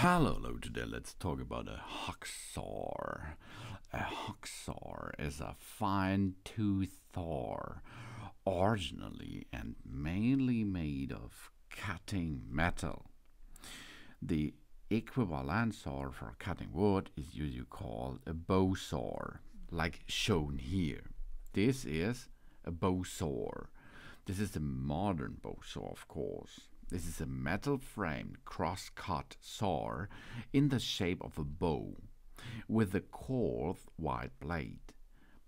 Hello, today let's talk about a hacksaw. A hacksaw is a fine-tooth saw, originally and mainly made of cutting metal. The equivalent saw for cutting wood is usually called a bow saw, like shown here. This is a bow saw. This is a modern bow saw, of course. This is a metal-framed cross-cut saw in the shape of a bow, with a coarse wide blade.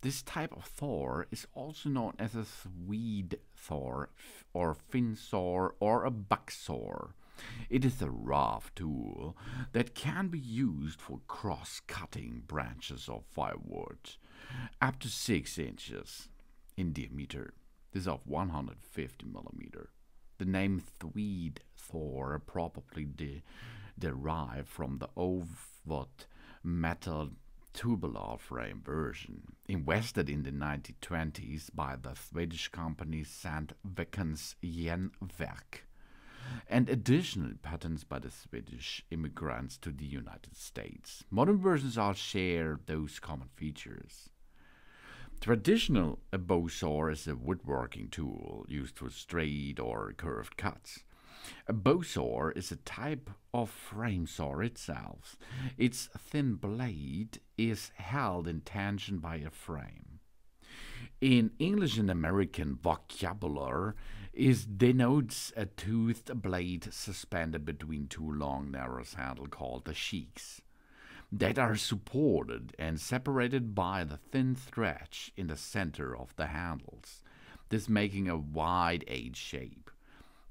This type of saw is also known as a Swede saw, or fin saw, or a buck saw. It is a rough tool that can be used for cross-cutting branches of firewood, up to 6 inches in diameter. This is of 150 millimeter. The name Swede saw probably derived from the overt metal tubular frame version, invented in the 1920s by the Swedish company Sandvikens Järnverk, and additional patents by the Swedish immigrants to the United States. Modern versions all share those common features. Traditional bow saw is a woodworking tool used for straight or curved cuts. A bow saw is a type of frame saw itself. Its thin blade is held in tension by a frame. In English and American vocabulary, it denotes a toothed blade suspended between two long, narrow handles called the sheaths, that are supported and separated by the thin stretch in the center of the handles, this making a wide edge shape.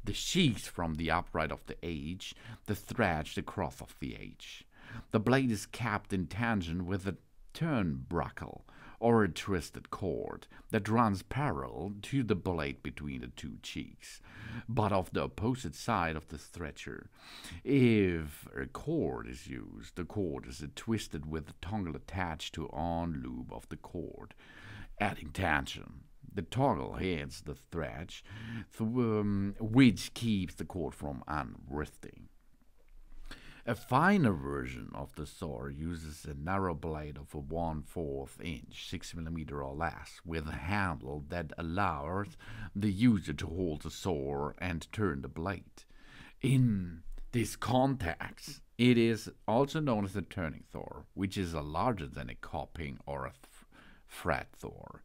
The sheaths from the upright of the edge, the stretch across of the edge. The blade is kept in tension with a turnbuckle or a twisted cord that runs parallel to the blade between the two cheeks, but of the opposite side of the stretcher. If a cord is used, the cord is twisted with the toggle attached to on loop of the cord, adding tension. The toggle heads the stretch, which keeps the cord from untwisting. A finer version of the saw uses a narrow blade of a 1/4 inch, 6 millimeter or less, with a handle that allows the user to hold the saw and turn the blade. In this context, it is also known as a turning saw, which is larger than a coping or a fret saw.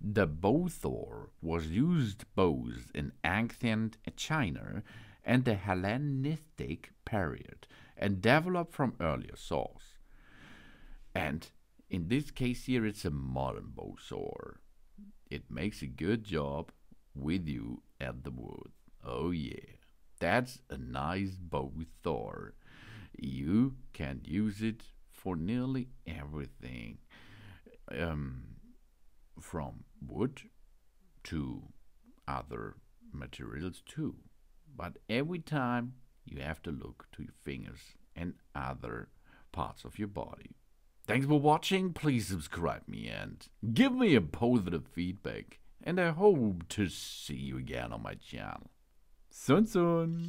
The bow saw was used both in ancient China and the Hellenistic period, and developed from earlier saws. And in this case here, it's a modern bow saw. It makes a good job with you at the wood. Oh yeah, that's a nice bow saw. You can use it for nearly everything, from wood to other materials too. But every time you have to look to your fingers and other parts of your body. Thanks for watching. Please subscribe me and give me a positive feedback. And I hope to see you again on my channel. Soon.